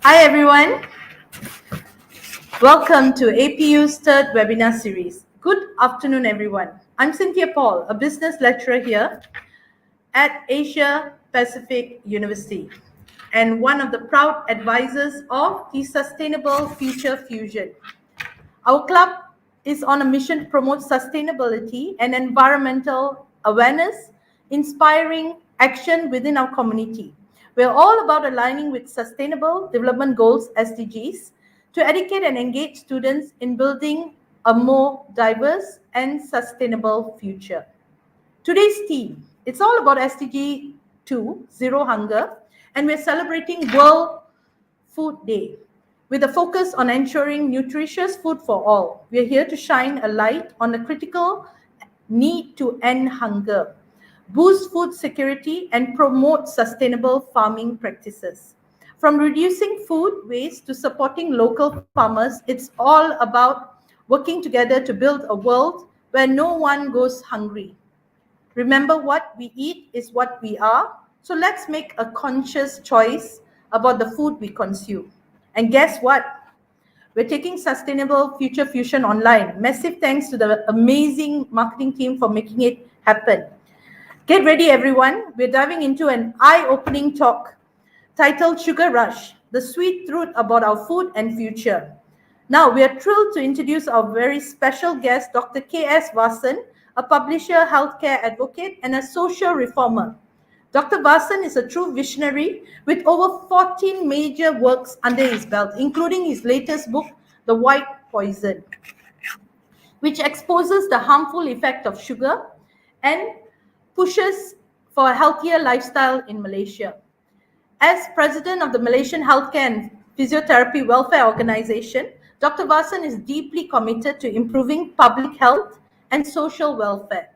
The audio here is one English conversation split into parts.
Hi everyone, welcome to APU's third webinar series. Good afternoon everyone. I'm Cynthia Paul, a business lecturer here at Asia Pacific University and one of the proud advisors of the Sustainable Future Fusion. Our club is on a mission to promote sustainability and environmental awareness, inspiring action within our community. We're all about aligning with Sustainable Development Goals, SDGs, to educate and engage students in building a more diverse and sustainable future. Today's theme, it's all about SDG 2, Zero Hunger, and we're celebrating World Food Day with a focus on ensuring nutritious food for all. We are here to shine a light on the critical need to end hunger, boost food security, and promote sustainable farming practices. From reducing food waste to supporting local farmers, it's all about working together to build a world where no one goes hungry. Remember, what we eat is what we are, so let's make a conscious choice about the food we consume. And guess what? We're taking Sustainable Future Fusion online. Massive thanks to the amazing marketing team for making it happen. Get ready, everyone. We're diving into an eye-opening talk titled Sugar Rush, the sweet truth about our food and future. Now, we are thrilled to introduce our very special guest, Dr. K.S. Vasan, a publisher, healthcare advocate, and a social reformer. Dr. Vasan is a true visionary with over 14 major works under his belt, including his latest book, The White Poison, which exposes the harmful effect of sugar and pushes for a healthier lifestyle in Malaysia. As president of the Malaysian Healthcare and Physiotherapy Welfare Organization, Dr. Vasan is deeply committed to improving public health and social welfare.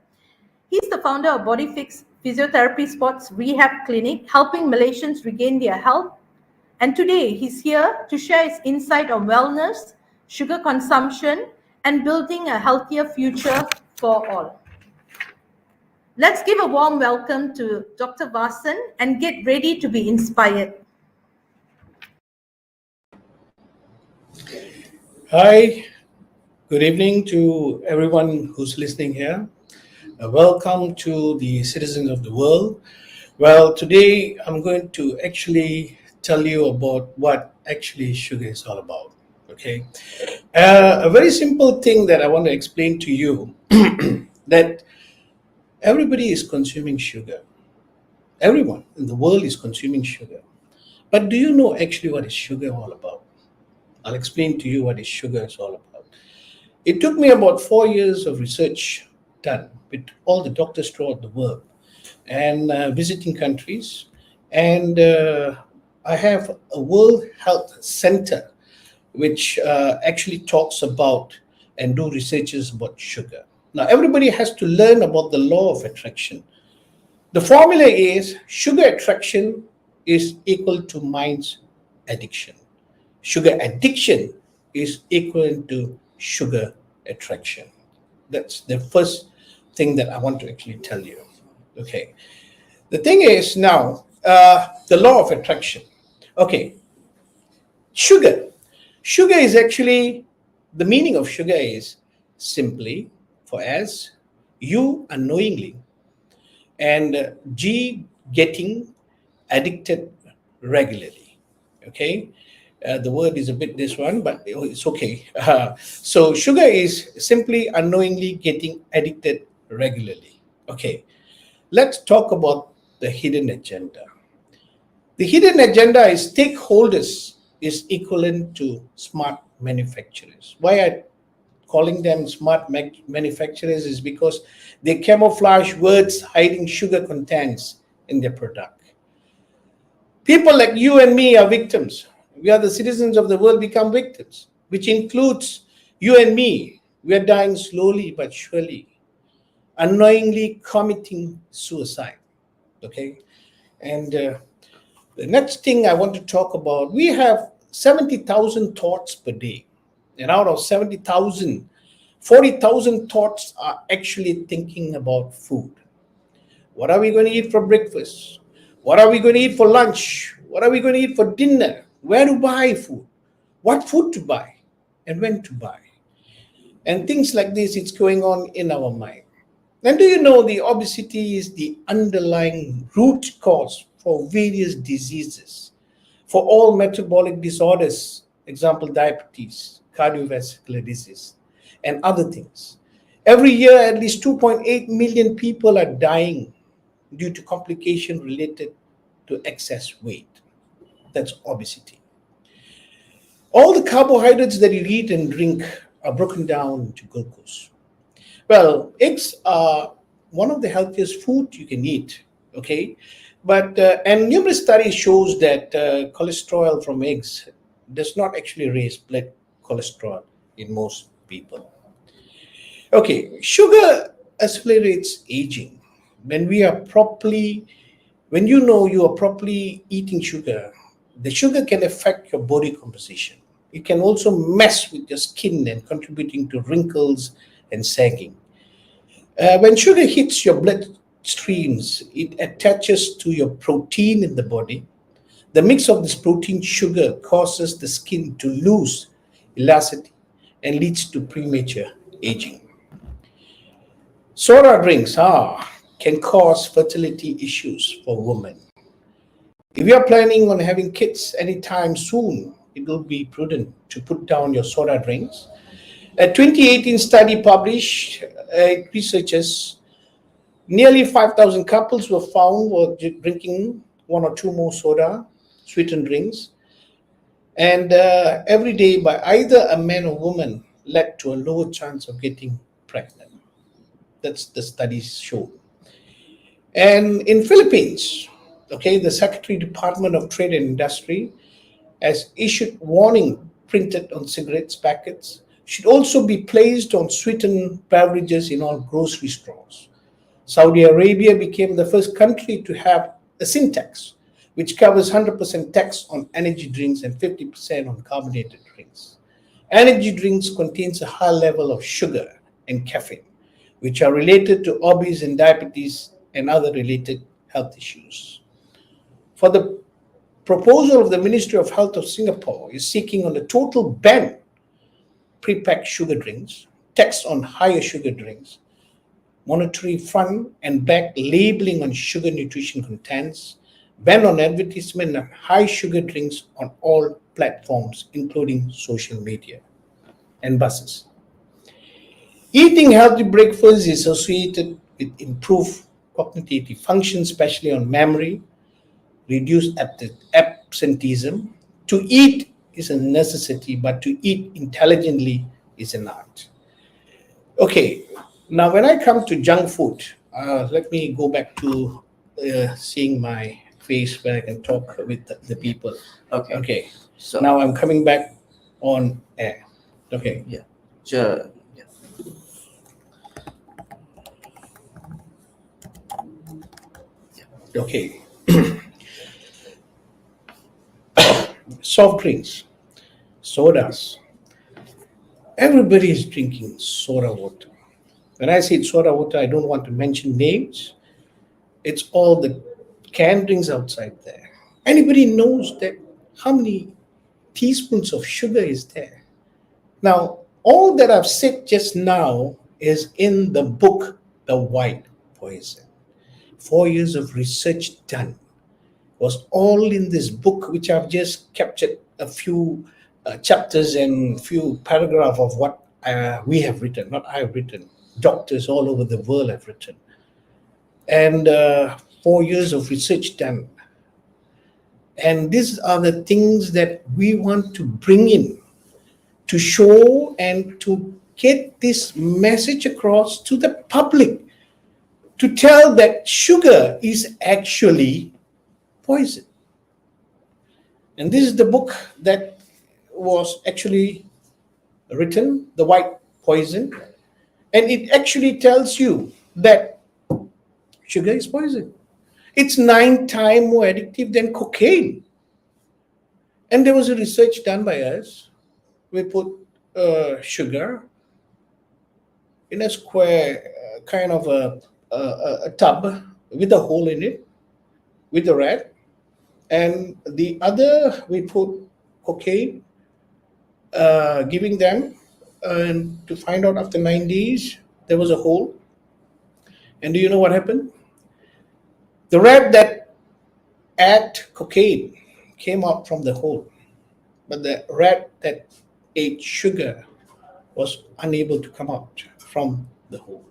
He's the founder of Body Fix Physiotherapy Sports Rehab Clinic, helping Malaysians regain their health. And today, he's here to share his insight on wellness, sugar consumption, and building a healthier future for all. Let's give a warm welcome to Dr. Vasan and get ready to be inspired. Hi, good evening to everyone who's listening here. Welcome to the citizens of the world. Well, today I'm going to actually tell you about what actually sugar is all about. Okay, a very simple thing that I want to explain to you that everybody is consuming sugar. Everyone in the world is consuming sugar. But do you know actually what is sugar all about? I'll explain to you what is sugar is all about. It took me about 4 years of research done with all the doctors throughout the world and visiting countries. And I have a World Health Center which actually talks about and do researches about sugar. Now, everybody has to learn about the law of attraction. The formula is sugar attraction is equal to mind's addiction. Sugar addiction is equivalent to sugar attraction. That's the first thing that I want to actually tell you. Okay. The thing is now, the law of attraction. Okay. Sugar. Sugar is actually, the meaning of sugar is simply for as you unknowingly and G getting addicted regularly. Okay, the word is a bit this one, but it's okay. So sugar is simply unknowingly getting addicted regularly. Okay, let's talk about the hidden agenda. The hidden agenda is stakeholders is equivalent to smart manufacturers. Why I calling them smart manufacturers is because they camouflage words hiding sugar contents in their product. People like you and me are victims. We are the citizens of the world become victims, which includes you and me. We are dying slowly but surely, unknowingly committing suicide. Okay, and the next thing I want to talk about, we have 70,000 thoughts per day. And out of 70,000, 40,000 thoughts are actually thinking about food. What are we going to eat for breakfast? What are we going to eat for lunch? What are we going to eat for dinner? Where to buy food? What food to buy? And when to buy? And things like this, it's going on in our mind. And do you know the obesity is the underlying root cause for various diseases, for all metabolic disorders, example diabetes, cardiovascular disease, and other things. Every year, at least 2.8 million people are dying due to complication related to excess weight. That's obesity. All the carbohydrates that you eat and drink are broken down into glucose. Well, eggs are one of the healthiest food you can eat. Okay, but and numerous studies shows that cholesterol from eggs does not actually raise blood cholesterol in most people. Okay, sugar accelerates aging. When we are properly, when you know you are properly eating sugar, the sugar can affect your body composition. It can also mess with your skin and contributing to wrinkles and sagging. When sugar hits your blood streams, it attaches to your protein in the body. The mix of this protein sugar causes the skin to lose elasticity and leads to premature aging. Soda drinks can cause fertility issues for women. If you are planning on having kids anytime soon, it will be prudent to put down your soda drinks. A 2018 study published, researchers nearly 5,000 couples were found were drinking one or two more soda, sweetened drinks, and every day by either a man or woman led to a lower chance of getting pregnant. That's the studies show. And in Philippines, okay, the Secretary Department of Trade and Industry has issued warning printed on cigarettes packets should also be placed on sweetened beverages in all grocery stores. Saudi Arabia became the first country to have a sin tax, which covers 100% tax on energy drinks and 50% on carbonated drinks. Energy drinks contains a high level of sugar and caffeine, which are related to obesity and diabetes and other related health issues. For the proposal of the Ministry of Health of Singapore is seeking on a total ban prepacked sugar drinks, tax on higher sugar drinks, monetary front and back labeling on sugar nutrition contents, ban on advertisement of high sugar drinks on all platforms, including social media and buses. Eating healthy breakfast is associated with improved cognitive function, especially on memory, reduced absenteeism. To eat is a necessity, but to eat intelligently is an art. Okay, now when I come to junk food, let me go back to seeing my face where I can talk with the people. Okay. Okay, So now I'm coming back on air. Okay, yeah, sure. Yeah. okay. Soft drinks, sodas. Everybody is drinking soda water. When I say soda water, I don't want to mention names. It's all the canned drinks outside there. Anybody knows that how many teaspoons of sugar is there? Now, all that I've said just now is in the book, The White Poison. 4 years of research done was all in this book, which I've just captured a few chapters and few paragraph of what we have written, not I have written. Doctors all over the world have written. And 4 years of research done. And these are the things that we want to bring in to show and to get this message across to the public, to tell that sugar is actually poison. And this is the book that was actually written, The White Poison. And it actually tells you that sugar is poison. It's 9 times more addictive than cocaine. And there was a research done by us. We put sugar in a square kind of a tub with a hole in it, with a rat. And the other, we put cocaine, giving them, and to find out after 9 days, there was a hole. And do you know what happened? The rat that ate cocaine came out from the hole, but the rat that ate sugar was unable to come out from the hole.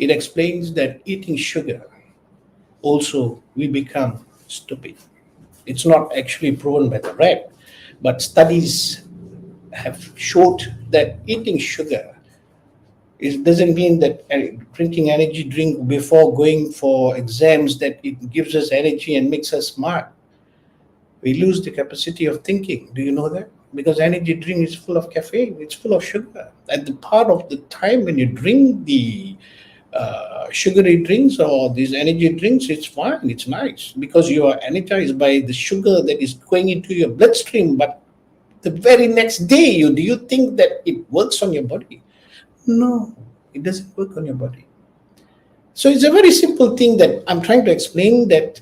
It explains that eating sugar also we become stupid. It's not actually proven by the rat, but studies have showed that eating sugar doesn't mean that drinking energy drink before going for exams that it gives us energy and makes us smart. We lose the capacity of thinking. Do you know that? Because energy drink is full of caffeine, it's full of sugar. At the part of the time when you drink the sugary drinks or these energy drinks, it's fine, it's nice because you are energized by the sugar that is going into your bloodstream. But the very next day, do you think that it works on your body? No, it doesn't work on your body. So it's a very simple thing that I'm trying to explain, that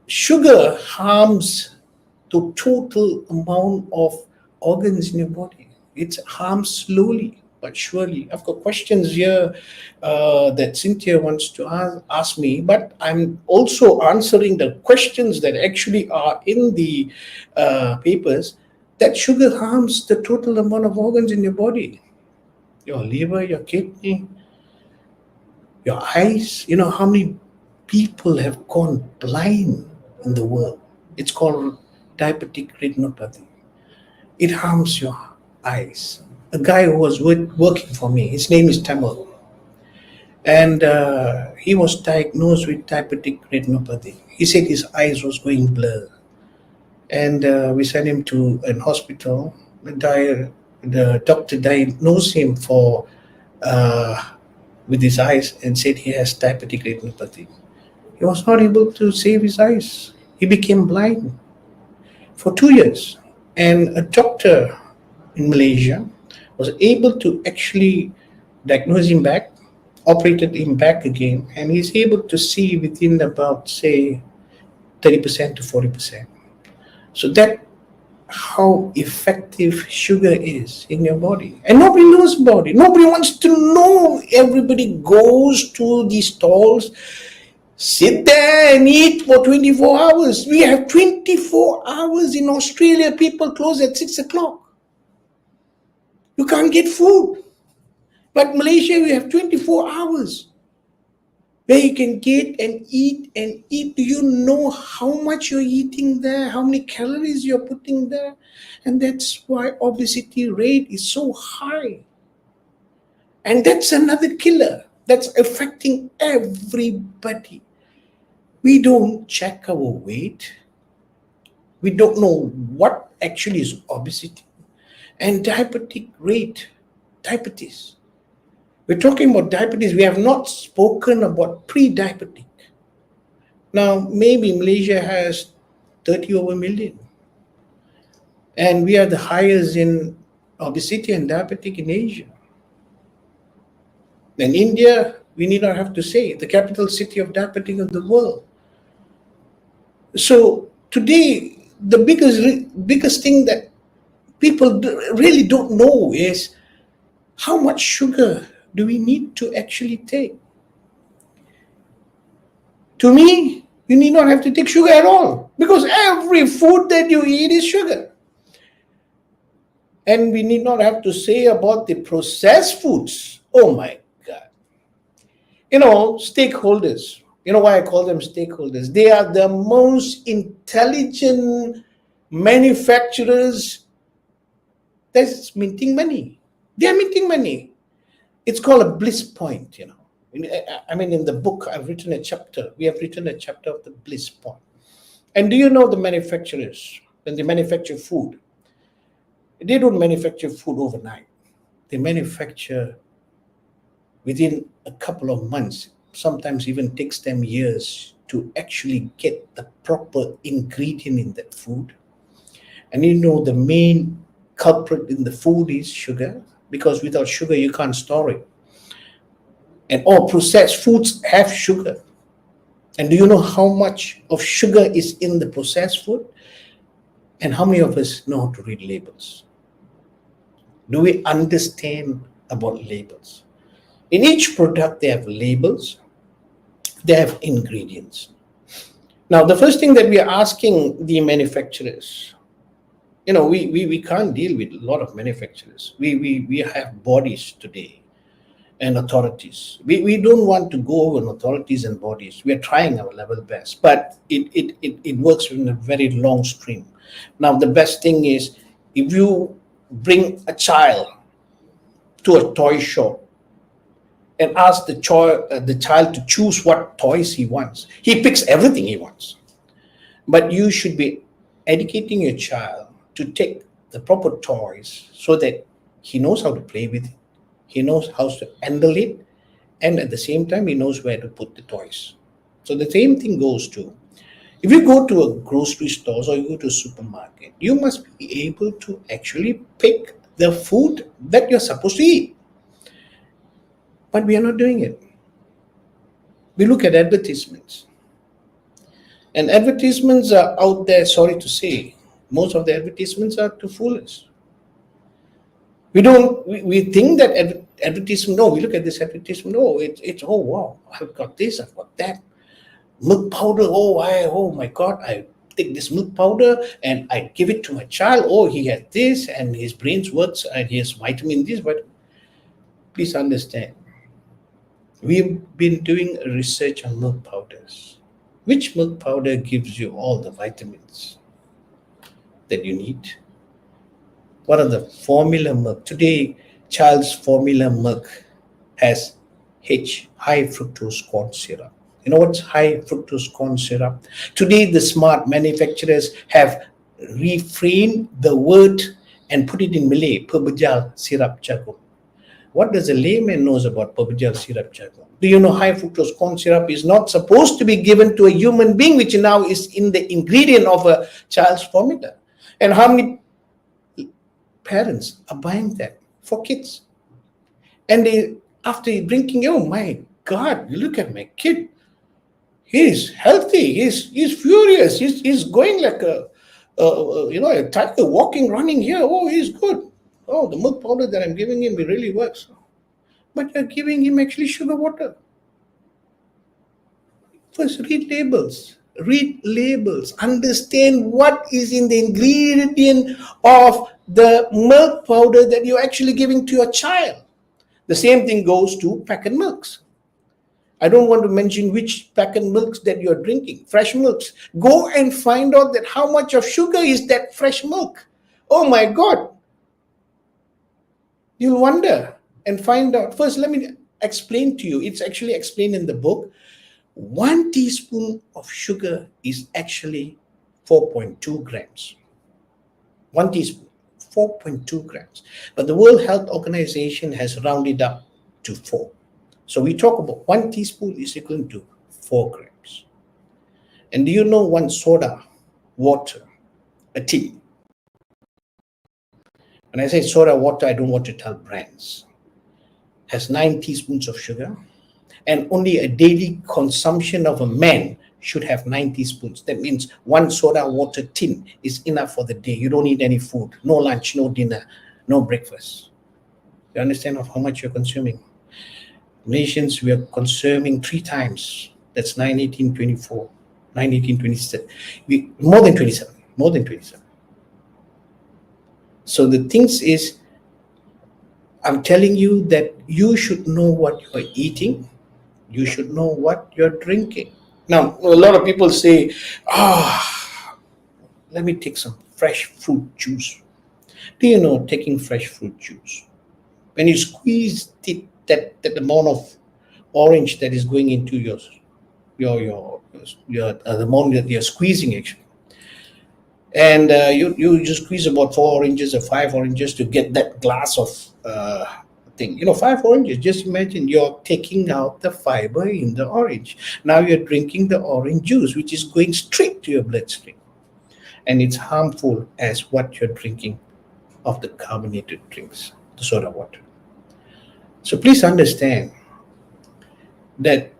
sugar harms the total amount of organs in your body. It harms slowly but surely. I've got questions here that Cynthia wants to ask me, but I'm also answering the questions that actually are in the papers, that sugar harms the total amount of organs in your body. Your liver, your kidney, your eyes. You know how many people have gone blind in the world? It's called diabetic retinopathy. It harms your eyes. A guy who was working for me, his name is Tamil, and he was diagnosed with diabetic retinopathy. He said his eyes was going blur, and we sent him to an hospital. The doctor diagnosed him for with his eyes and said he has diabetic retinopathy. He was not able to save his eyes. He became blind for 2 years. And a doctor in Malaysia was able to actually diagnose him back, operated him back again, and he's able to see within about, say, 30% to 40%. So that how effective sugar is in your body. And nobody knows about it. Nobody wants to know. Everybody goes to these stalls, sit there and eat for 24 hours. We have 24 hours in Australia. People close at 6 o'clock. You can't get food. But Malaysia, we have 24 hours where you can get and eat and eat. Do you know how much you're eating there? How many calories you're putting there? And that's why obesity rate is so high. And that's another killer that's affecting everybody. We don't check our weight. We don't know what actually is obesity. And diabetes. We're talking about diabetes. We have not spoken about pre-diabetic. Now, maybe Malaysia has 30 over million. And we are the highest in obesity and diabetic in Asia. And India, we need not have to say, the capital city of diabetic of the world. So today, the biggest thing that people really don't know is how much sugar do we need to actually take? To me, you need not have to take sugar at all because every food that you eat is sugar. And we need not have to say about the processed foods. Oh my God. Stakeholders. You know why I call them stakeholders? They are the most intelligent manufacturers that's minting money. They are minting money. It's called a bliss point, I mean, in the book, we have written a chapter of the bliss point. And do you know the manufacturers, when they manufacture food, they don't manufacture food overnight. They manufacture within a couple of months, sometimes even takes them years to actually get the proper ingredient in that food. And the main culprit in the food is sugar, because without sugar, you can't store it. And all processed foods have sugar. And do you know how much of sugar is in the processed food? And how many of us know how to read labels? Do we understand about labels? In each product, they have labels, they have ingredients. Now, the first thing that we are asking the manufacturers, we can't deal with a lot of manufacturers. We have bodies today and authorities. We don't want to go on authorities and bodies. We are trying our level best, but it works in a very long stream. Now, the best thing is if you bring a child to a toy shop and ask the child to choose what toys he wants, he picks everything he wants. But you should be educating your child to take the proper toys so that he knows how to play with it. He knows how to handle it, and at the same time, he knows where to put the toys. So the same thing goes to, if you go to a grocery store or you go to a supermarket, you must be able to actually pick the food that you're supposed to eat. But we are not doing it. We look at advertisements. And advertisements are out there, sorry to say, most of the advertisements are too foolish. We think that advertisement, no, we look at this advertisement, it's oh wow, I've got this, I've got that. Milk powder, oh my God, I take this milk powder and I give it to my child. Oh, he has this and his brains works and he has vitamin this, but please understand, we've been doing research on milk powders. Which milk powder gives you all the vitamins that you need? What are the formula milk? Today, child's formula milk has high fructose corn syrup. You know what's high fructose corn syrup? Today, the smart manufacturers have reframed the word and put it in Malay, perbejal sirap jagung. What does a layman knows about perbejal sirap jagung? Do you know high fructose corn syrup is not supposed to be given to a human being, which now is in the ingredient of a child's formula? And how many parents are buying that for kids? And they, after drinking, oh my God, look at my kid. He's healthy. He's furious. He's going like a a tiger walking, running here. Oh, he's good. Oh, the milk powder that I'm giving him, it really works. But you're giving him actually sugar water. First, read labels. Read labels. Understand what is in the ingredient of the milk powder that you're actually giving to your child. The same thing goes to packet milks. I don't want to mention which packet milks that you're drinking, fresh milks. Go and find out that how much of sugar is that fresh milk. Oh my God. You'll wonder and find out. First, let me explain to you. It's actually explained in the book. 1 teaspoon of sugar is actually 4.2 grams. 1 teaspoon, 4.2 grams. But the World Health Organization has rounded up to 4. So we talk about 1 teaspoon is equal to 4 grams. And do you know one soda, water, a tea? When I say soda water, I don't want to tell brands. Has 9 teaspoons of sugar, and only a daily consumption of a man should have 9 teaspoons. That means 1 soda water tin is enough for the day. You don't need any food, no lunch, no dinner, no breakfast. You understand of how much you're consuming? Malaysians, we are consuming 3 times. That's 9, 18, 24, 9, 18, 27. More than 27. So the things is, I'm telling you that you should know what you're eating. You should know what you're drinking. Now, a lot of people say, let me take some fresh fruit juice. Do you know taking fresh fruit juice? When you squeeze that amount of orange that is going into the amount that you're squeezing actually, and you just squeeze about 4 oranges or 5 oranges to get that glass of thing. 5 oranges. Just imagine you're taking out the fiber in the orange. Now you're drinking the orange juice, which is going straight to your bloodstream, and it's harmful as what you're drinking of the carbonated drinks, the soda water. So please understand that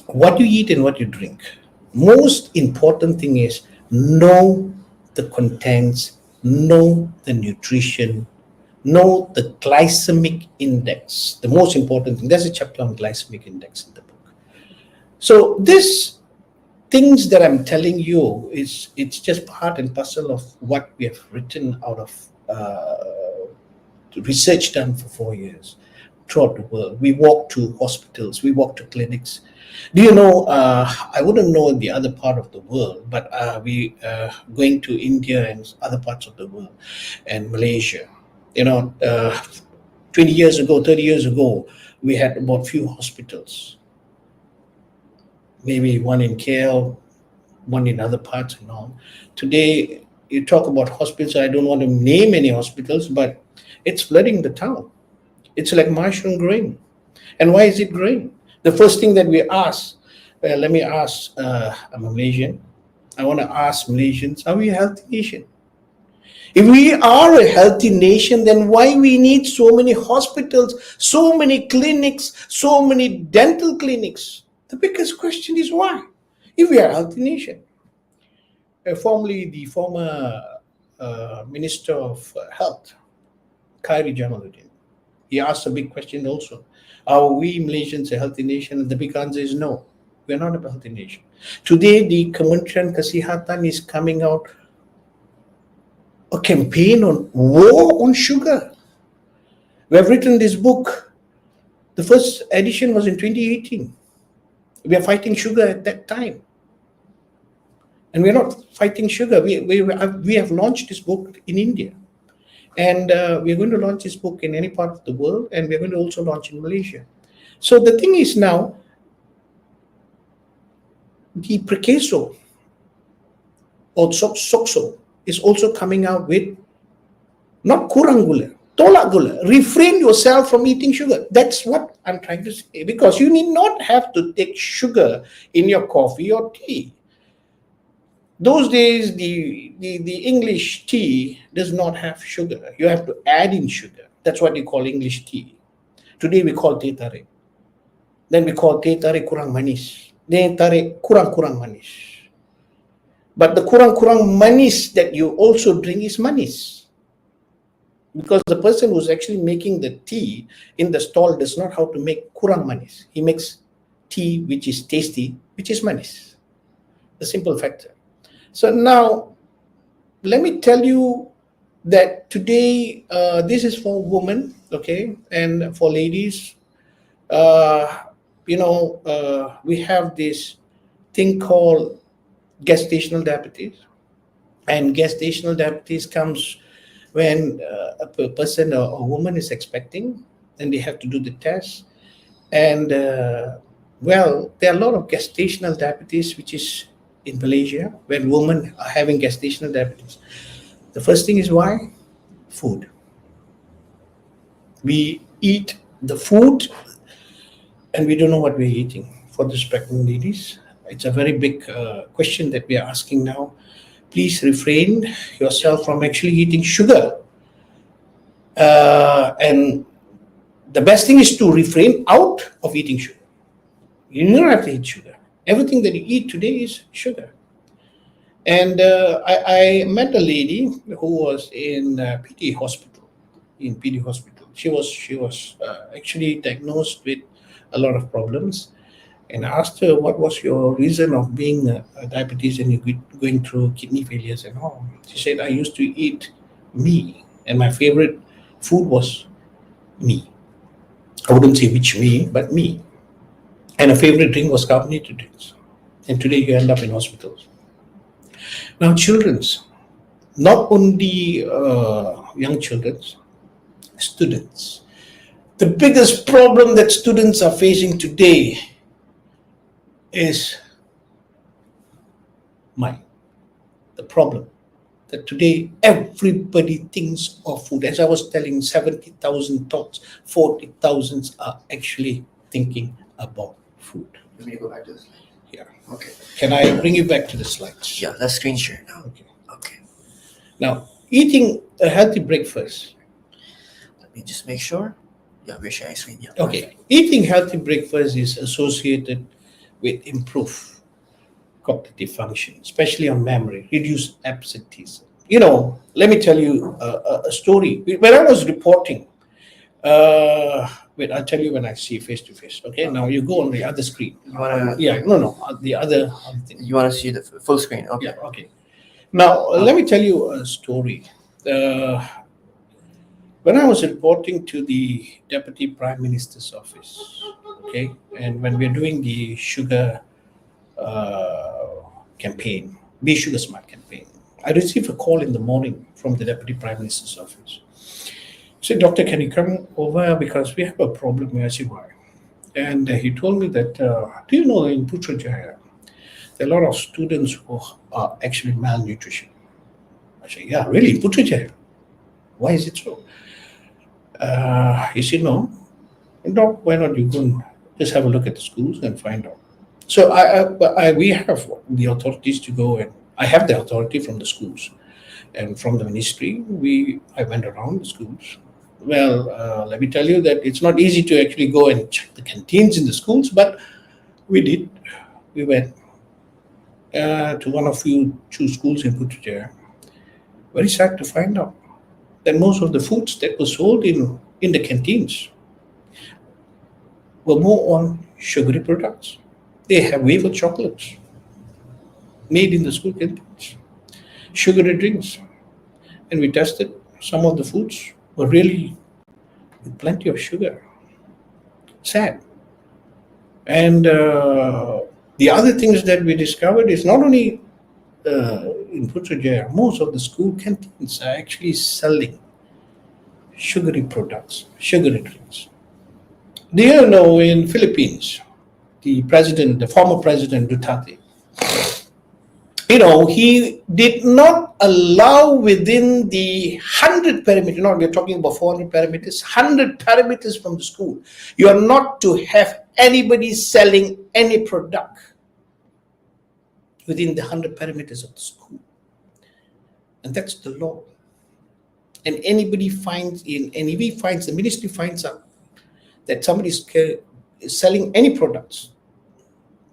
what you eat and what you drink, most important thing is know the contents, know the nutrition, know the glycemic index. The most important thing, there's a chapter on glycemic index in the book. So these things that I'm telling you, it's just part and parcel of what we have written out of research done for 4 years throughout the world. We walk to hospitals, we walk to clinics. Do you know, I wouldn't know the other part of the world, but we going to India and other parts of the world and Malaysia. 20 years ago, 30 years ago, we had about few hospitals. Maybe one in KL, one in other parts and all. Today, you talk about hospitals, I don't want to name any hospitals, but it's flooding the town. It's like mushroom growing. And why is it growing? The first thing that we ask, let me ask, I'm a Malaysian. I want to ask Malaysians, are we a healthy nation? If we are a healthy nation, then why we need so many hospitals, so many clinics, so many dental clinics? The biggest question is why? If we are a healthy nation. Formerly, the former Minister of Health, Khairi Jamaluddin, he asked a big question also. Are we Malaysians a healthy nation? And the big answer is no. We are not a healthy nation. Today, the Kementerian Kesihatan is coming out a campaign on war on sugar. We have written this book. The first edition was in 2018. We are fighting sugar at that time. And we're not fighting sugar. We have launched this book in India. And we're going to launch this book in any part of the world, and we're going to also launch in Malaysia. So the thing is now, the Prekeso or Sokso is also coming out with not kurang gula, tolak gula. Refrain yourself from eating sugar. That's what I'm trying to say, because you need not have to take sugar in your coffee or tea. Those days, the English tea does not have sugar. You have to add in sugar. That's what you call English tea. Today we call teh tarik. Then we call teh tarik kurang manis. Teh tarik kurang manis. But the kurang-kurang manis that you also drink is manis. Because the person who's actually making the tea in the stall does not how to make kurang manis. He makes tea which is tasty, which is manis. The simple factor. So now, let me tell you that today, this is for women, okay, and for ladies. We have this thing called gestational diabetes, and gestational diabetes comes when a person or a woman is expecting, and they have to do the test. And there are a lot of gestational diabetes which is in Malaysia when women are having gestational diabetes. The first thing is why? Food. We eat the food and we don't know what we're eating. For these pregnant ladies, it's a very big question that we are asking now. Please refrain yourself from actually eating sugar. And the best thing is to refrain out of eating sugar. You don't have to eat sugar. Everything that you eat today is sugar. And I met a lady who was in PD hospital. In PD hospital, she was actually diagnosed with a lot of problems. And I asked her, what was your reason of being diabetes and you going through kidney failures and all? She said, I used to eat meat, and my favorite food was meat. I wouldn't say which meat, but meat. And a favorite drink was carbonated drinks. And today you end up in hospitals. Now, children's, not only young children's, students. The biggest problem that students are facing today is mind. The problem that today everybody thinks of food. As I was telling, 70,000 thoughts, 40,000 are actually thinking about food. Let me go back to the slide. Yeah. Okay. Can I bring you back to the slides? Yeah, let's screen share now. Okay. Okay. Now, eating a healthy breakfast. Let me just make sure. Yeah, we're sharing screen. Yeah. Okay. Perfect. Eating healthy breakfast is associated with improved cognitive function, especially on memory, reduce absenteeism. Let me tell you a story. When I was reporting, wait, I'll tell you when I see face to face. Okay, now you go on the other screen. You wanna? Yeah, no, the other thing. You wanna see the full screen? Okay. Yeah, okay. Now, let me tell you a story. When I was reporting to the Deputy Prime Minister's office, okay, and when we're doing the sugar campaign, Be Sugar Smart campaign, I received a call in the morning from the Deputy Prime Minister's office. He said, Doctor, can you come over because we have a problem here? I said, why? And he told me that, do you know in Putrajaya, there are a lot of students who are actually malnutrition. I said, yeah, really, in Putrajaya? Why is it so? He said, no, Doc, why not you go and just have a look at the schools and find out. So we have the authorities to go, and I have the authority from the schools and from the ministry. I went around the schools. Well, let me tell you that it's not easy to actually go and check the canteens in the schools, but we did. We went to one of two schools in Putrajaya. Very sad to find out that most of the foods that were sold in the canteens were more on sugary products. They have wafer chocolates made in the school canteens, sugary drinks. And we tested some of the foods were really with plenty of sugar. Sad. And the other things that we discovered is not only in Putrajaya, most of the school canteens are actually selling sugary products, sugary drinks. Do you know in Philippines, the former president Duterte, he did not allow within the 100 parameters, we're talking about 400 parameters, 100 parameters from the school. You are not to have anybody selling any product within the 100 parameters of the school. And that's the law. And the ministry finds out that somebody is selling any products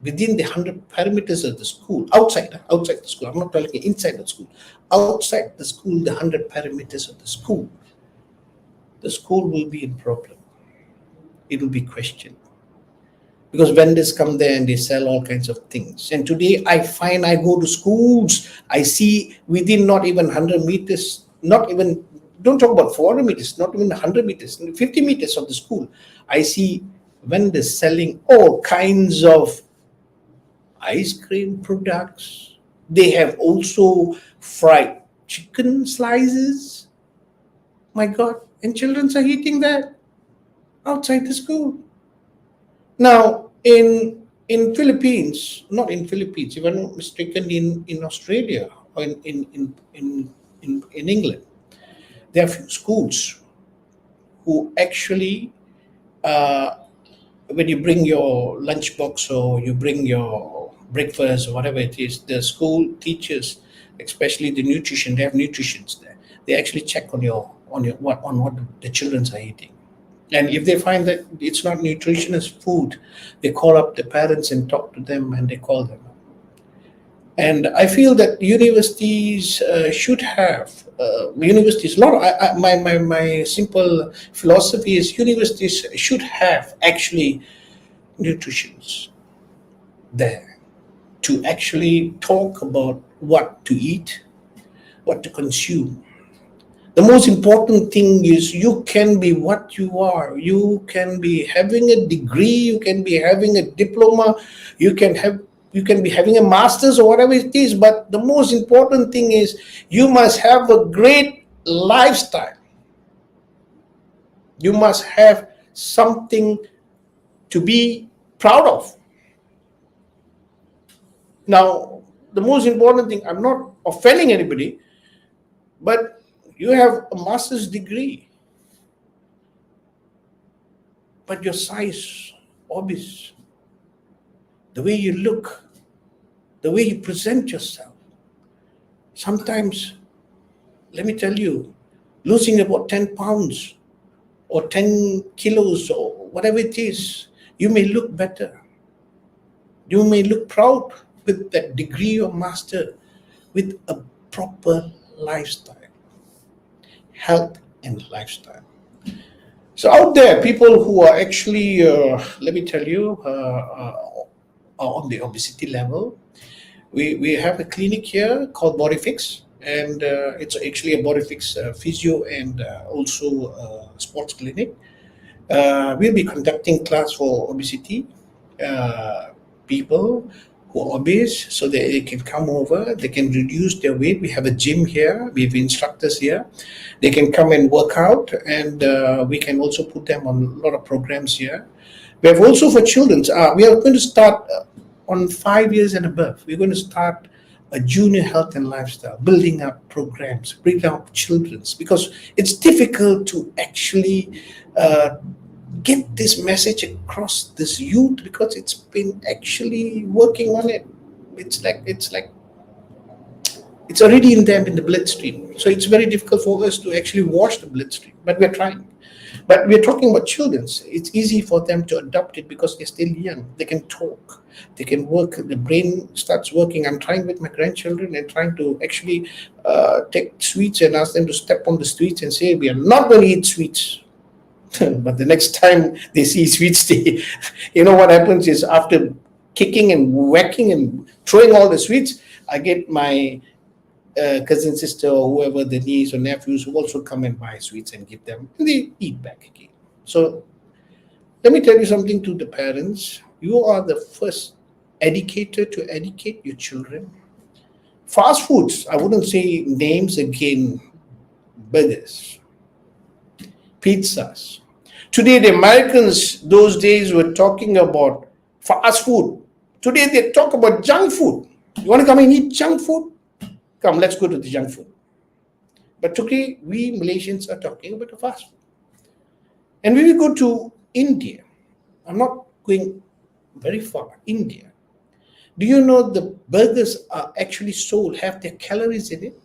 within the 100 perimeters of the school, outside the school, I'm not talking inside the school, outside the school, the 100 perimeters of the school will be in problem. It will be questioned. Because vendors come there and they sell all kinds of things. And today I find I go to schools, I see within not even 100 meters, not even, don't talk about 400 meters, not even 100 meters, 50 meters of the school, I see vendors selling all kinds of ice cream products. They have also fried chicken slices. My God, and children are eating that outside the school. Now, in Philippines, not in Philippines, if I'm not mistaken, in Australia or in England, there are few schools who actually, uh, when you bring your lunchbox or you bring your breakfast or whatever it is, the school teachers, especially the nutrition, they have nutritions there. They actually check on what the children are eating. And if they find that it's not nutritious food, they call up the parents and talk to them and they call them. And I feel that universities should have universities. A lot. My simple philosophy is universities should have actually nutritions there to actually talk about what to eat, what to consume. The most important thing is you can be what you are. You can be having a degree, you can be having a diploma, you can be having a master's or whatever it is, but the most important thing is you must have a great lifestyle. You must have something to be proud of. Now, the most important thing, I'm not offending anybody, but you have a master's degree, but your size, obese, the way you look, the way you present yourself. Sometimes, let me tell you, losing about 10 pounds or 10 kilos or whatever it is, you may look better. You may look proud with that degree or master, with a proper lifestyle, health and lifestyle. So out there, people who are actually, let me tell you, are on the obesity level. We have a clinic here called Body Fix, and it's actually a Body Fix physio and also sports clinic. We'll be conducting class for obesity people who are obese, so they can come over, they can reduce their weight. We have a gym here, we have instructors here. They can come and work out, and we can also put them on a lot of programs here. We have also for children, we are going to start on 5 years and above. We're going to start a junior health and lifestyle, building up programs, bringing up children's, because it's difficult to actually get this message across this youth, because it's been actually working on it. It's like it's already in them in the bloodstream. So it's very difficult for us to actually wash the bloodstream, but we're trying. But we're talking about children. It's easy for them to adopt it because they're still young. They can talk, they can work, the brain starts working. I'm trying with my grandchildren and trying to actually take sweets and ask them to step on the sweets and say, we are not going to eat sweets. But the next time they see sweets, you know what happens is, after kicking and whacking and throwing all the sweets, I get my cousin, sister, or whoever, the niece or nephews, who also come and buy sweets and give them, and they eat back again. So let me tell you something to the parents. You are the first educator to educate your children. Fast foods, I wouldn't say names again, burgers, pizzas. Today, the Americans, those days, were talking about fast food. Today, they talk about junk food. You want to come and eat junk food? Come, let's go to the junk food. But today, we Malaysians are talking about the fast food. And when we go to India, I'm not going very far, India. Do you know the burgers are actually sold, have their calories in it?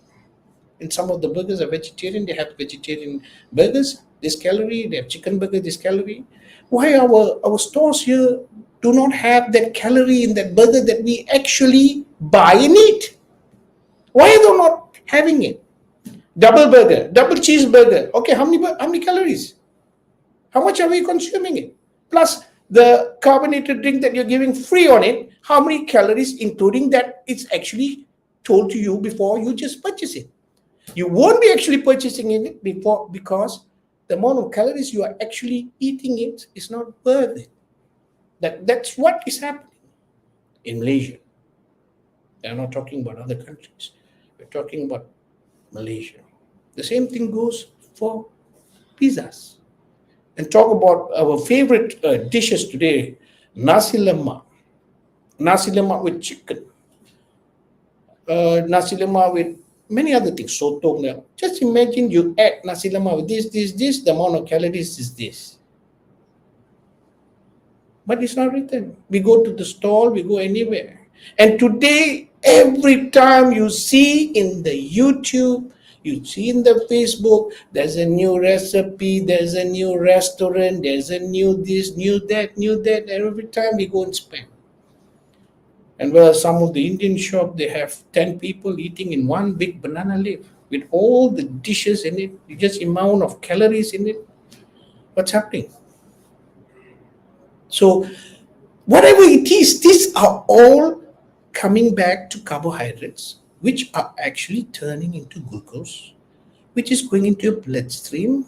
And some of the burgers are vegetarian, they have vegetarian burgers, this calorie, they have chicken burger, this calorie. Why our stores here do not have that calorie in that burger that we actually buy and eat? Why are they not having it? Double burger, double cheeseburger. Okay, how many calories? How much are we consuming it? Plus the carbonated drink that you're giving free on it, how many calories, including that it's actually told to you before you just purchase it? You won't be actually purchasing it before, because the amount of calories you are actually eating it is not worth it. That's what is happening in Malaysia. I'm not talking about other countries. We're talking about Malaysia. The same thing goes for pizzas. And talk about our favorite dishes today, nasi lemak. Nasi lemak with chicken. Nasi lemak with many other things, sotong. Just imagine you add nasi lemak with this, the amount of calories is this. But it's not written. We go to the stall, we go anywhere. And today, every time you see in the YouTube, you see in the Facebook, there's a new recipe, there's a new restaurant, there's a new this, new that, and every time we go and spend. And where some of the Indian shop, they have 10 people eating in one big banana leaf with all the dishes in it, just amount of calories in it. What's happening? So whatever it is, these are all coming back to carbohydrates, which are actually turning into glucose, which is going into your bloodstream,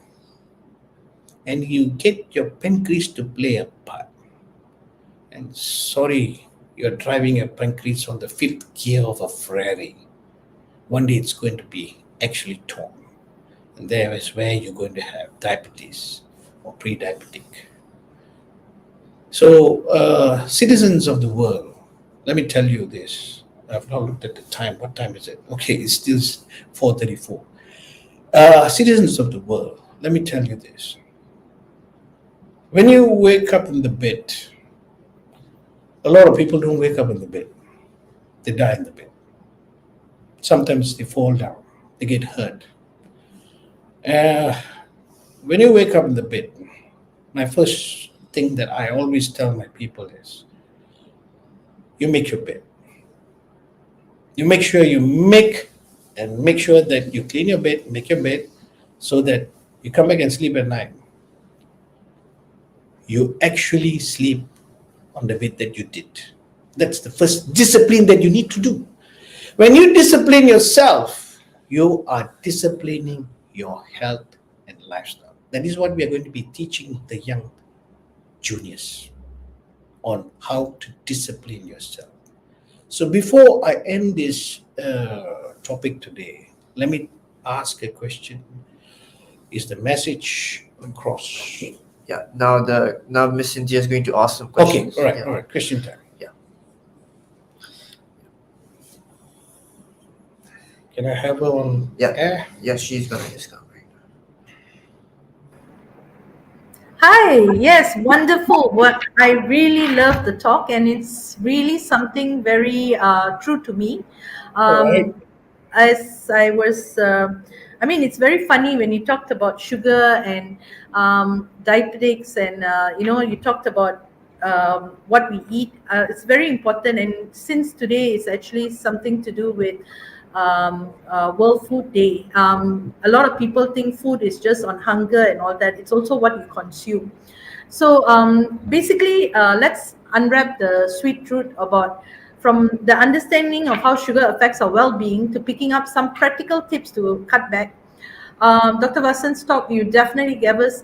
and you get your pancreas to play a part. And sorry, you're driving your pancreas on the fifth gear of a Ferrari. One day it's going to be actually torn. And there is where you're going to have diabetes or pre-diabetic. So, citizens of the world, let me tell you this. I've not looked at the time. What time is it? Okay, it's still 4:34. Citizens of the world, let me tell you this. When you wake up in the bed, a lot of people don't wake up in the bed. They die in the bed. Sometimes they fall down. They get hurt. When you wake up in the bed, my first thing that I always tell my people is, you make your bed. You make sure make sure that you clean your bed, make your bed, so that you come back and sleep at night. You actually sleep on the bed that you did. That's the first discipline that you need to do. When you discipline yourself, you are disciplining your health and lifestyle. That is what we are going to be teaching the young juniors on, how to discipline yourself. So before I end this topic today, let me ask a question. Is the message across? Yeah. Now Miss Cynthia is going to ask some Okay, questions. all right, Yeah. all right. Question time. Yeah. Can I have her on Yeah. air? Yeah, she's gonna just come right now. Hi, yes, wonderful. What I really love the talk, and it's really something very true to me. All right. As I was, I mean, it's very funny when you talked about sugar and diabetics, and you talked about what we eat. It's very important, and since today is actually something to do with World Food Day. A lot of people think food is just on hunger and all that. It's also what we consume. So basically, let's unwrap the sweet truth about, from the understanding of how sugar affects our well-being to picking up some practical tips to cut back. Dr. Vasan's talk, you definitely gave us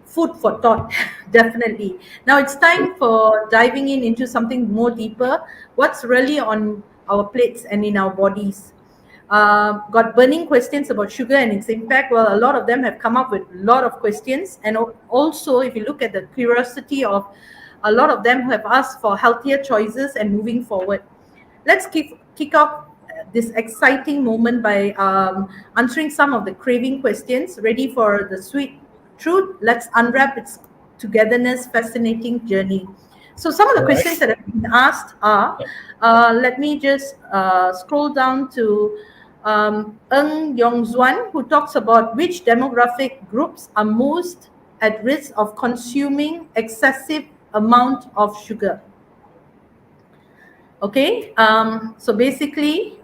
food for thought, definitely. Now it's time for diving into something more deeper. What's really on our plates and in our bodies? Got burning questions about sugar and its impact. Well, a lot of them have come up with a lot of questions. And also, if you look at the curiosity of a lot of them, who have asked for healthier choices and moving forward. Let's kick off this exciting moment by answering some of the craving questions. Ready for the sweet truth? Let's unwrap its togetherness fascinating journey. So some of the All right. questions that have been asked are, let me just scroll down to Ng Yong Zuan, who talks about which demographic groups are most at risk of consuming excessive amount of sugar. Okay, so basically,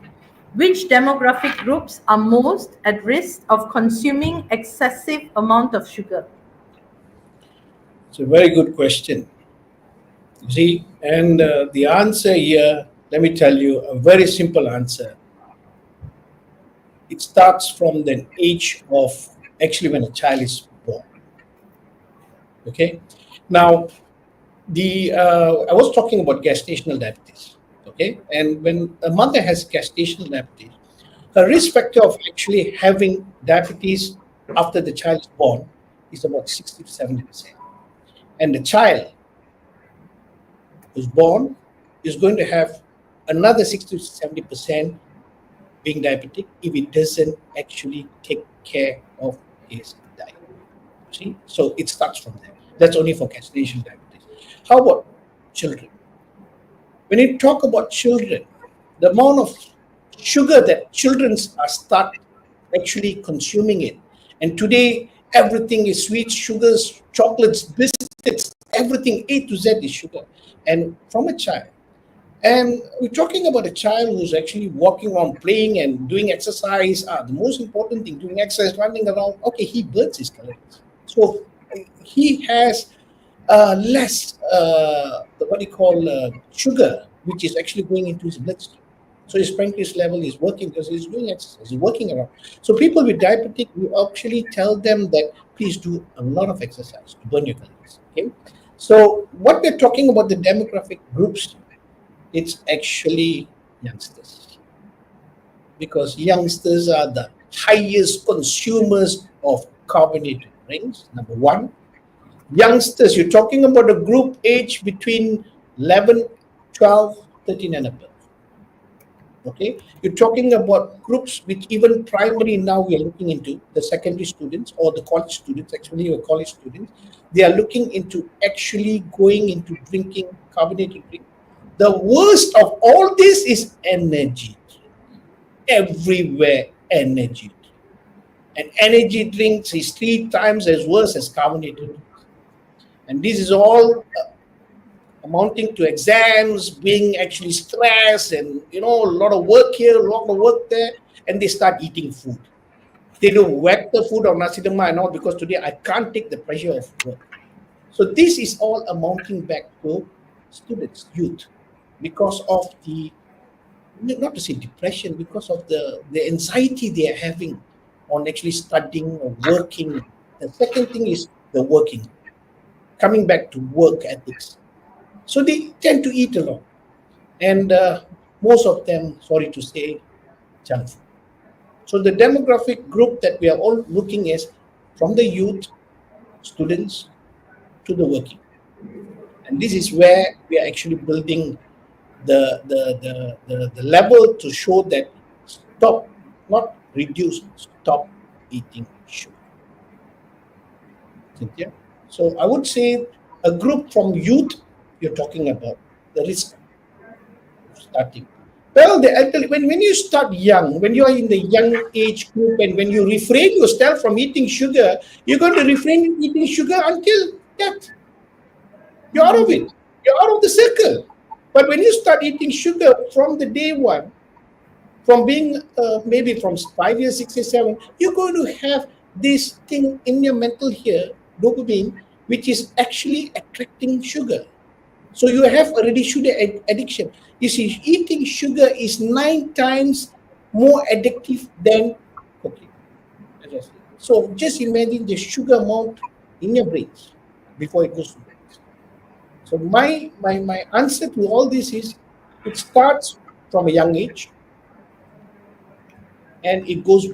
which demographic groups are most at risk of consuming excessive amount of sugar? It's a very good question. You see, and the answer here, let me tell you a very simple answer. It starts from the age of actually when a child is born. Okay, now the I was talking about gestational diabetes. Okay, and when a mother has gestational diabetes, her risk factor of actually having diabetes after the child is born is about 60 to 70%. And the child who's born is going to have another 60 to 70% being diabetic if it doesn't actually take care of his diet. See, so it starts from there. That's only for gestational diabetes. How about children? When you talk about children, the amount of sugar that children are start actually consuming it, and today everything is sweet, sugars, chocolates, biscuits, everything A to Z is sugar, and from a child. And we're talking about a child who's actually walking around, playing and doing exercise. The most important thing, doing exercise, running around. Okay, he burns his calories. So he has less, what do you call, sugar, which is actually going into his bloodstream. So his pancreas level is working because he's doing exercise, he's working around. So people with diabetic, we actually tell them that please do a lot of exercise to burn your calories. Okay. So what we're talking about the demographic groups, it's actually youngsters, because youngsters are the highest consumers of carbonated drinks. Number one, youngsters, you're talking about a group age between 11, 12, 13 and above. Okay, you're talking about groups which even primary now we are looking into the secondary students or the college students, actually, or college students, they are looking into actually going into drinking carbonated drink. The worst of all this is energy. Everywhere energy. And energy drinks is 3 times as worse as carbonated. And this is all amounting to exams, being actually stressed, and a lot of work here, a lot of work there, and they start eating food. They do whack the food on nasi lemak and all because today I can't take the pressure of work. So this is all amounting back to students, youth, because of the, not to say depression, because of the anxiety they are having on actually studying or working. The second thing is the working, coming back to work ethics. So they tend to eat a lot. And most of them, sorry to say, junk food. So the demographic group that we are all looking is from the youth, students, to the working. And this is where we are actually building the level to show that stop, not reduce, stop eating sugar. Cynthia? So I would say a group from youth, you're talking about the risk of starting. Well, when you start young, when you are in the young age group, and when you refrain yourself from eating sugar, you're going to refrain from eating sugar until death. You're out of it. You're out of the circle. But when you start eating sugar from the day one, from being maybe from 5 years, 6 years, 7, you're going to have this thing in your mental here, dopamine, which is actually attracting sugar. So you have already sugar addiction. You see, eating sugar is 9 times more addictive than cocaine. So just imagine the sugar amount in your brains before it goes to the brains. So my answer to all this is it starts from a young age and it goes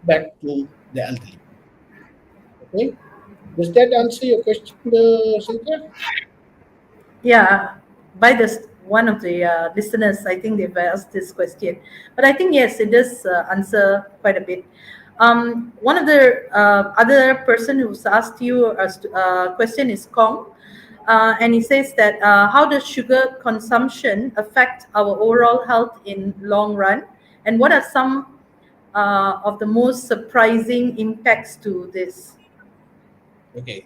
back to the elderly. Okay, does that answer your question, Cynthia? Yeah, by this one of the listeners, I think they've asked this question, but I think yes, it does answer quite a bit. One of the other person who's asked you a question is Kong, and he says that how does sugar consumption affect our overall health in long run, and what are some of the most surprising impacts to this? Okay,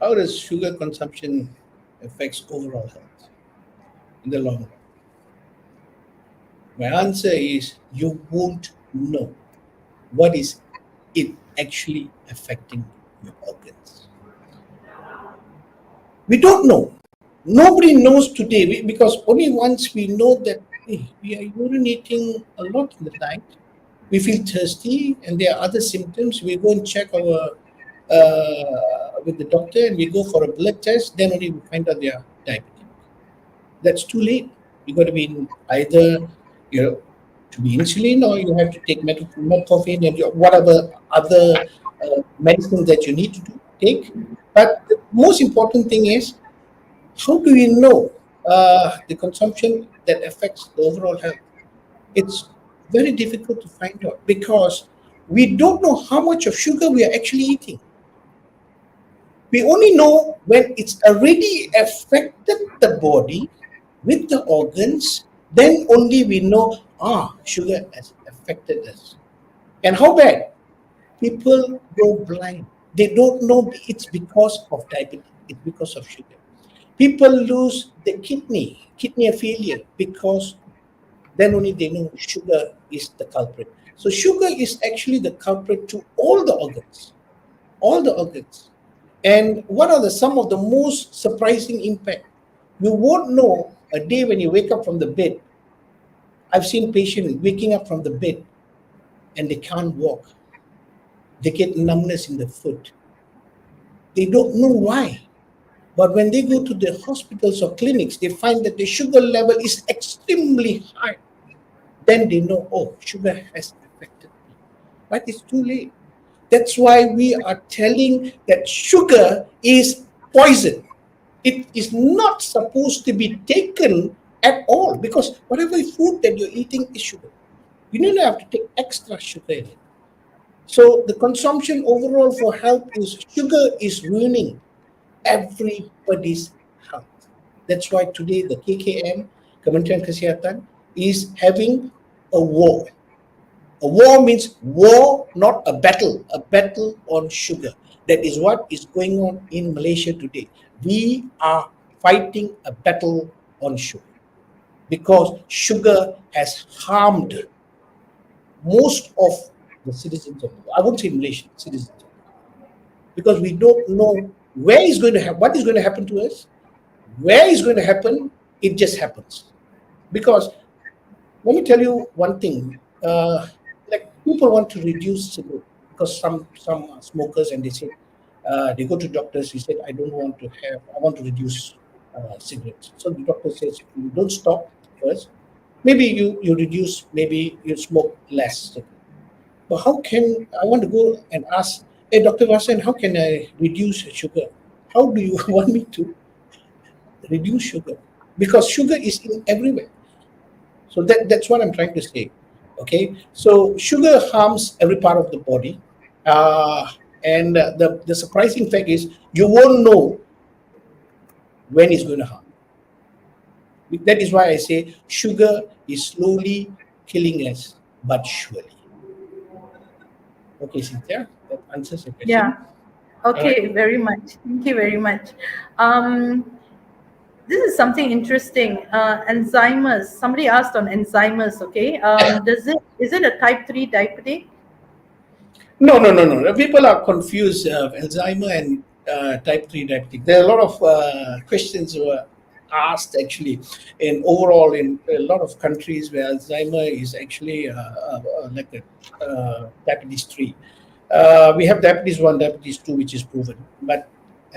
how does sugar consumption affects overall health in the long run? My answer is you won't know what is it actually affecting your organs. We don't know. Nobody knows today because only once we know that hey, we are urinating a lot in the night, we feel thirsty, and there are other symptoms. We go and check our with the doctor, and we go for a blood test. Then only we find out they are diabetic. That's too late. You got to be in either to be insulin, or you have to take metformin and whatever other medicine that you need to take. But the most important thing is how do we know the consumption that affects the overall health? It's very difficult to find out because we don't know how much of sugar we are actually eating. We only know when it's already affected the body with the organs, then only we know, sugar has affected us. And how bad? People go blind. They don't know it's because of diabetes, it's because of sugar. People lose the kidney failure because then only they know sugar is the culprit. So sugar is actually the culprit to all the organs, all the organs. And what are some of the most surprising impact? You won't know a day when you wake up from the bed. I've seen patients waking up from the bed and they can't walk. They get numbness in the foot. They don't know why. But when they go to the hospitals or clinics, they find that the sugar level is extremely high. Then they know, oh, sugar has affected me. But it's too late. That's why we are telling that sugar is poison. It is not supposed to be taken at all because whatever food that you're eating is sugar. You don't have to take extra sugar in it. So the consumption overall for health is sugar is ruining everybody's health. That's why today the KKM, Kementerian Kesihatan, is having a war. A war means war, not a battle on sugar. That is what is going on in Malaysia today. We are fighting a battle on sugar because sugar has harmed most of the citizens of the world. I won't say Malaysian citizens, because we don't know where is going to happen, what is going to happen to us, where is going to happen. It just happens. Because let me tell you one thing. Like people want to reduce cigarette because some are smokers and they say they go to doctors. He said, I want to reduce cigarettes. So the doctor says, you don't stop first. Maybe you reduce, maybe you smoke less cigarette. But how can I want to go and ask, hey, Dr. Vasan, how can I reduce sugar? How do you want me to reduce sugar? Because sugar is in everywhere. So that's what I'm trying to say. Okay, so sugar harms every part of the body, and the surprising fact is you won't know when it's going to harm. That is why I say sugar is slowly killing us, but surely. Okay, Cynthia, that answers your question. Yeah. Okay, Alright. very much. Thank you very much. This is something interesting. Alzheimer's. Somebody asked on Alzheimer's. Okay. Is it a type 3 diabetic? No. People are confused. Alzheimer and type 3 diabetic. There are a lot of questions were asked actually, in overall in a lot of countries where Alzheimer is actually like a diabetes 3. We have diabetes 1, diabetes 2, which is proven, but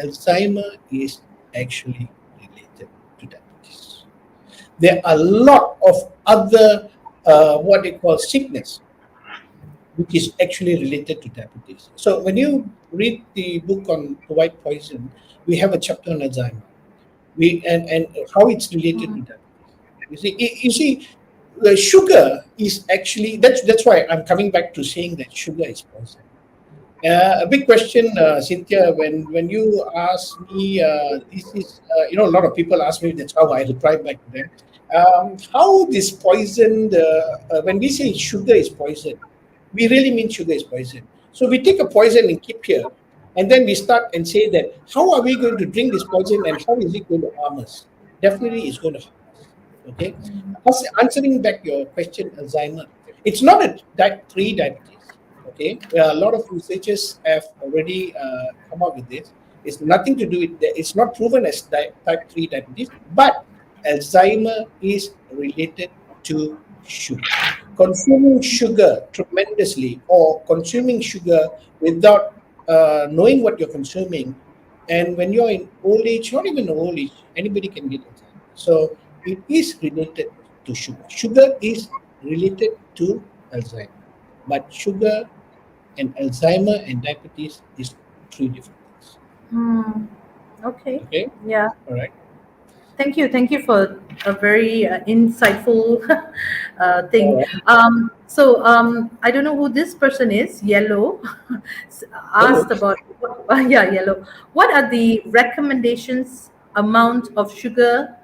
Alzheimer is actually related to diabetes. There are a lot of other what they call sickness which is actually related to diabetes. So when you read the book on the white poison, we have a chapter on Alzheimer. And how it's related to diabetes. You see, the sugar is actually that's why I'm coming back to saying that sugar is poison. A big question, Cynthia, when you ask me, this is a lot of people ask me. That's how I reply back to them. How this poison? When we say sugar is poison, we really mean sugar is poison. So we take a poison and keep here. And then we start and say that how are we going to drink this poison and how is it going to harm us? Definitely it's going to harm us. Okay. Answering back your question, Alzheimer, it's not a type 3 diabetes. Okay. A lot of researchers have already come up with this. It's nothing to do with that. It's not proven as type 3 diabetes, but Alzheimer is related to sugar. Consuming sugar tremendously or consuming sugar without knowing what you're consuming. And when you're in old age, not even old age, anybody can get Alzheimer. So it is related to sugar. Sugar is related to Alzheimer. But sugar and Alzheimer and diabetes is three different things. Hmm. Okay. Okay? Yeah. All right. Thank you for a very insightful All thing. right. I don't know who this person is. Yellow Hello. asked about yeah, yellow. What are the recommendations amount of sugar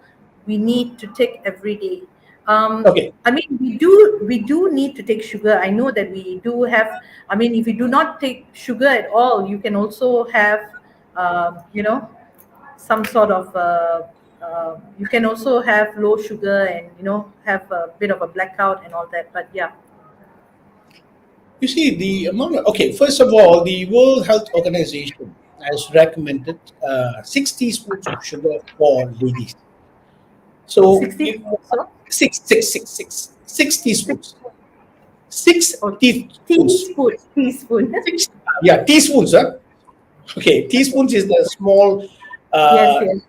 we need to take every day? Okay. I mean, we do need to take sugar. I know that we do have. I mean, if you do not take sugar at all, you can also have, you know, some sort of you can also have low sugar and have a bit of a blackout and all that, but yeah. You see, the amount of, okay, first of all, the World Health Organization has recommended 6 teaspoons of sugar for ladies. So, 60 so six six, teaspoons. Six or teaspoons. teaspoon. Six, yeah, teaspoons, huh? Okay, teaspoons is the small Yes, uh, yes.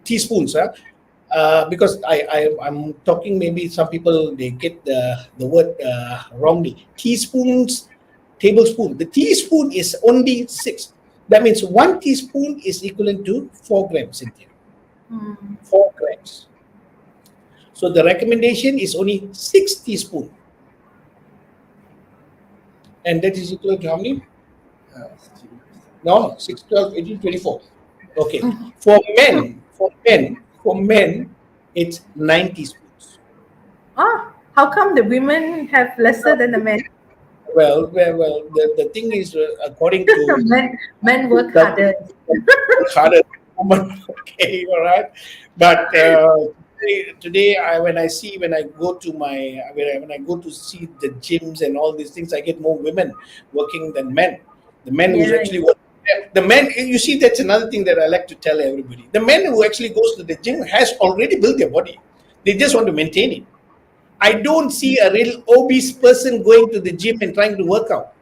teaspoons, huh? Because I'm talking, maybe some people they get the word wrongly. Teaspoons, tablespoon. The teaspoon is only 6. That means 1 teaspoon is equivalent to 4 grams, Cynthia. Hmm. 4 grams. So the recommendation is only 6 teaspoon, and that is equal to how many? Uh, No, 6, 12, 18, 24. Okay. For men, it's 9 teaspoons. How come the women have lesser than the men? Well, the thing is, according to Men work that, harder. work harder than woman. Okay, all right. But today when I go to when I go to see the gyms and all these things, I get more women working than men. The men who's Yeah. actually working. The men, you see, that's another thing that I like to tell everybody. The men who actually goes to the gym has already built their body. They just want to maintain it. I don't see a real obese person going to the gym and trying to work out.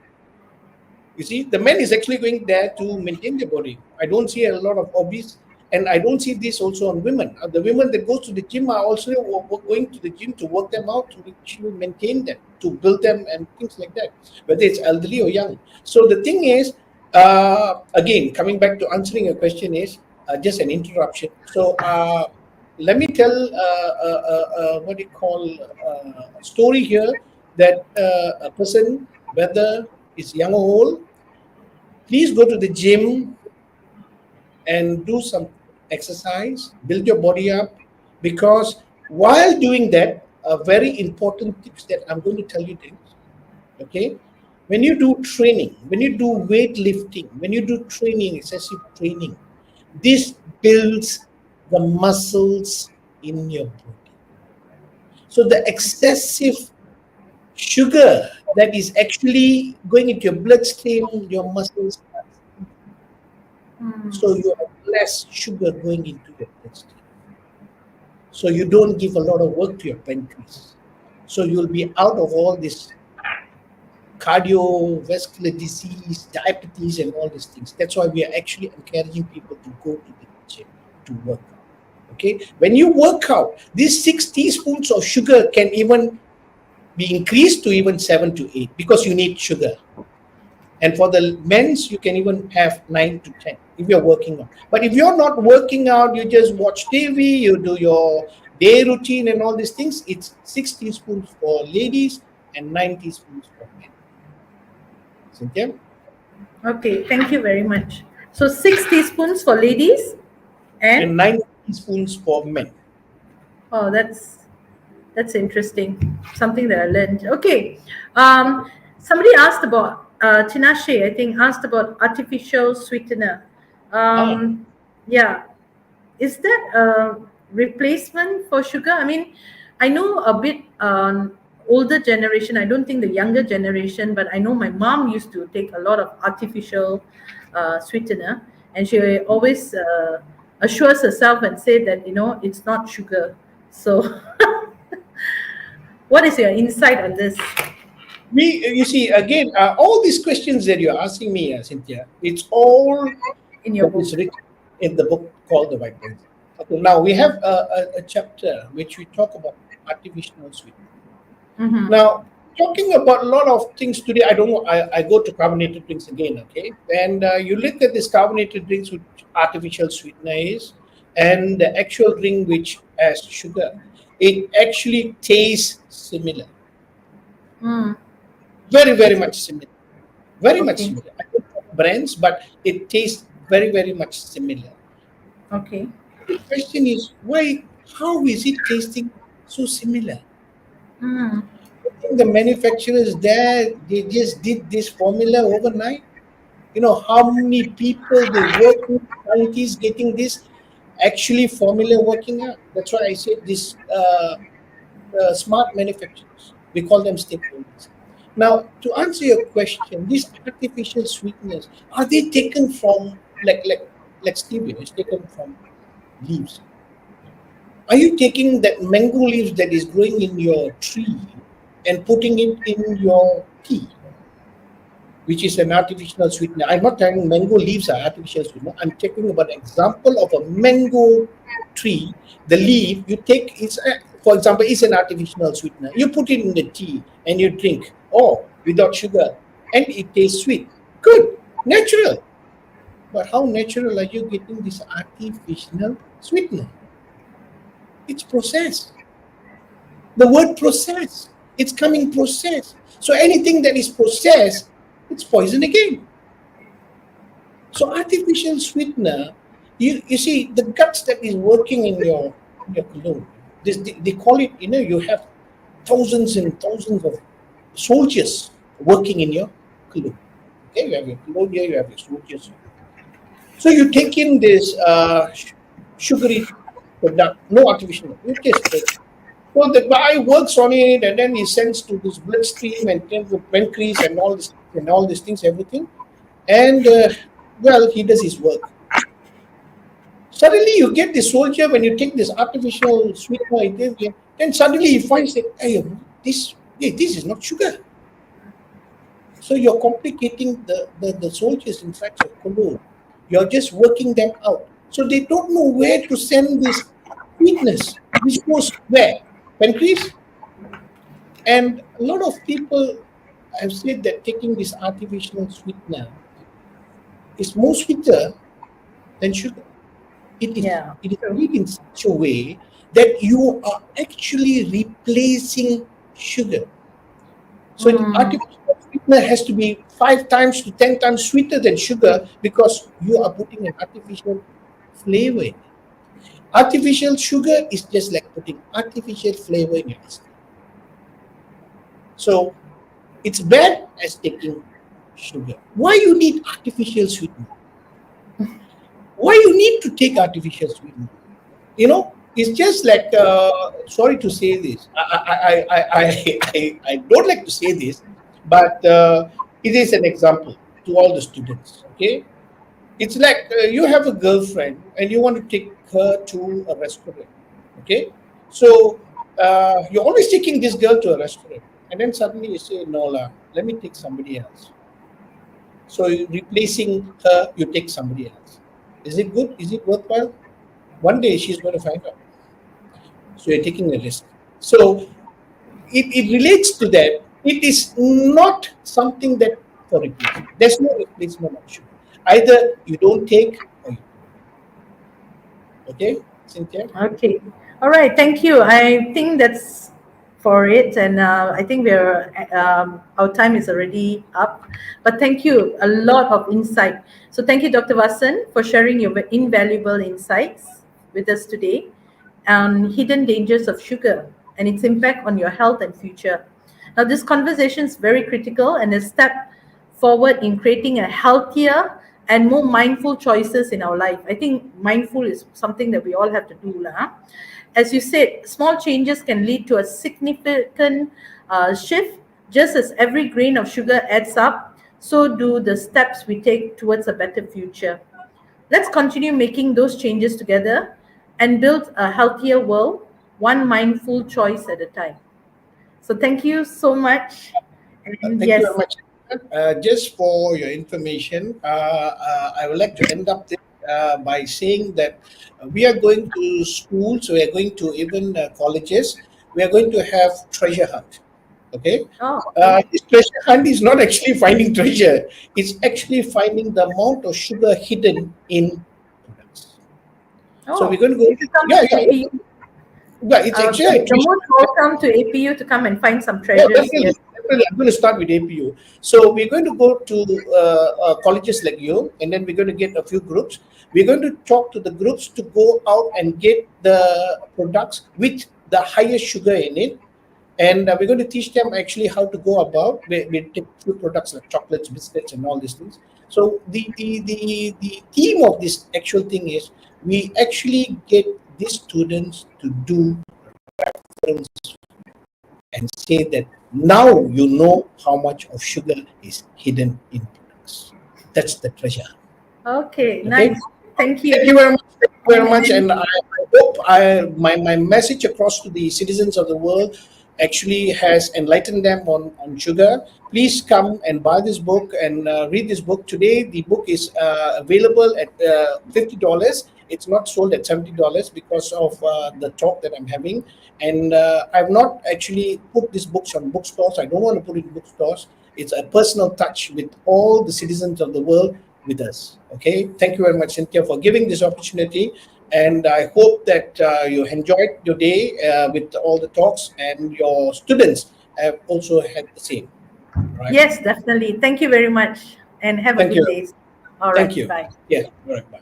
You see, the men is actually going there to maintain their body. I don't see a lot of obese, and I don't see this also on women. The women that goes to the gym are also going to the gym to work them out, to actually maintain them, to build them, and things like that, whether it's elderly or young. So the thing is, again, coming back to answering your question is just an interruption. So let me tell what do you call a story here that a person, whether it's young or old, please go to the gym and do some exercise, build your body up, because while doing that, very important tips that I'm going to tell you things. Okay, when you do training, when you do weightlifting, when you do training, excessive training, this builds the muscles in your body. So the excessive sugar that is actually going into your bloodstream, your muscles, so you have less sugar going into your bloodstream. So you don't give a lot of work to your pancreas. So you'll be out of all this cardiovascular disease, diabetes, and all these things. That's why we are actually encouraging people to go to the gym to work out. Okay, when you work out, these 6 teaspoons of sugar can even be increased to even 7 to 8 because you need sugar. And for the men's, you can even have 9 to 10 if you're working out. But if you're not working out, you just watch TV, you do your day routine and all these things, it's 6 teaspoons for ladies and 9 teaspoons for men. Cynthia? Okay, thank you very much. So 6 teaspoons for ladies and And 9 teaspoons for men. oh, that's interesting. Something that I learned. Okay. Somebody asked about Tinashe, I think, asked about artificial sweetener. Ah, Yeah, is that a replacement for sugar? I mean, I know a bit older generation. I don't think the younger generation, but I know my mom used to take a lot of artificial sweetener, and she always assures herself and say that it's not sugar. So, what is your insight on this you see, again, all these questions that you're asking me, Cynthia, it's all in your that book? is written in the book called The White Pencil. Okay, now we have a chapter which we talk about artificial sweetener. Mm-hmm. Now, talking about a lot of things today, I don't know. I go to carbonated drinks again, okay? And you look at this carbonated drinks with artificial sweetener is, and the actual drink which has sugar. It actually tastes similar, Mm, very much similar, very much okay. similar. I don't know brands, but it tastes very much similar. Okay. The question is why? How is it tasting so similar? Mm, The manufacturers there, they just did this formula overnight. You know how many people they work with, scientists getting this actually formula working out. That's why I said this smart manufacturers. We call them stakeholders. Now, to answer your question, these artificial sweeteners are they taken from like stevia is taken from leaves? Are you taking that mango leaves that is growing in your tree and putting it in your tea, which is an artificial sweetener? I'm not telling mango leaves are artificial sweetener. I'm talking about an example of a mango tree. The leaf you take is, for example, is an artificial sweetener. You put it in the tea and you drink. Oh, without sugar, and it tastes sweet. Good, natural. But how natural are you getting this artificial sweetener? It's processed. The word process, it's coming processed. So anything that is processed, it's poison again. So artificial sweetener, you see the guts that is working in your cologne. This they call it, you have thousands and thousands of soldiers working in your cologne. Okay, you have your cologne here, you have your soldiers. So you take in this sugary product, no artificial, you taste it. So the guy works on it, and then he sends to this bloodstream and then to pancreas and all these things, everything. And well, he does his work. Suddenly, you get the soldier when you take this artificial sweetener, then suddenly he finds that hey, this is not sugar. So you're complicating the soldiers inside your cologne. You're just working them out. So they don't know where to send this sweetness. This goes where? Pancreas? And a lot of people have said that taking this artificial sweetener is more sweeter than sugar. It is. yeah. It is True. made in such a way that you are actually replacing sugar. So the Mm, artificial sweetener has to be 5 times to 10 times sweeter than sugar because you are putting an artificial flavor in it. Artificial sugar is just like putting artificial flavor in your ice cream. So it's bad as taking sugar. Why you need artificial sweetener? Why you need to take artificial sweetener? It's just like sorry to say this. I don't like to say this, but it is an example to all the students. Okay, it's like you have a girlfriend and you want to take her to a restaurant. Okay, so you're always taking this girl to a restaurant, and then suddenly you say, "No, lah, let me take somebody else." So you're replacing her, you take somebody else. Is it good? Is it worthwhile? One day she's going to find out. So you're taking a risk. So it relates to that. It is not something that for replacement. There's no replacement option. Either you don't take or you okay, Cynthia? Okay. All right. Thank you. I think that's for it, and I think our time is already up. But thank you, a lot of insight. So thank you, Dr. Vasan, for sharing your invaluable insights with us today on hidden dangers of sugar and its impact on your health and future. Now, this conversation is very critical and a step forward in creating a healthier and more mindful choices in our life. I think mindful is something that we all have to do. Lah. As you said, small changes can lead to a significant shift. Just as every grain of sugar adds up, so do the steps we take towards a better future. Let's continue making those changes together and build a healthier world, one mindful choice at a time. So thank you so much. And Thank you yes, very much. Just for your information, I would like to end up this by saying that we are going to schools, we are going to even colleges, we are going to have treasure hunt. Okay, oh, this treasure hunt is not actually finding treasure; it's actually finding the amount of sugar hidden in products. So we're oh, going to go. if you come Yeah, to yeah, APU, yeah. It's actually a you're treasure. most welcome to APU to come and find some Oh, treasures. definitely, Yes. definitely. I'm going to start with APU. So we're going to go to colleges like you, and then we're going to get a few groups. We're going to talk to the groups to go out and get the products with the highest sugar in it, and we're going to teach them actually how to go about. We take few products like chocolates, biscuits, and all these things. So the theme of this actual thing is we actually get these students to do things and say that now you know how much of sugar is hidden in products. That's the treasure. Okay, Okay. nice. Thank Thank you. you very much. Thank you very much. And I hope my message across to the citizens of the world actually has enlightened them on sugar. Please come and buy this book and read this book. Today, the book is available at $50. It's not sold at $70 because of the talk that I'm having. And I've not actually put these books on bookstores. I don't want to put it in bookstores. It's a personal touch with all the citizens of the world with us. Okay, thank you very much, Cynthia, for giving this opportunity. And I hope that you enjoyed your day with all the talks, and your students have also had the same. Right? Yes, definitely. Thank you very much and have a Thank good you. day. All Thank right, you. bye. Yeah. All right. Bye.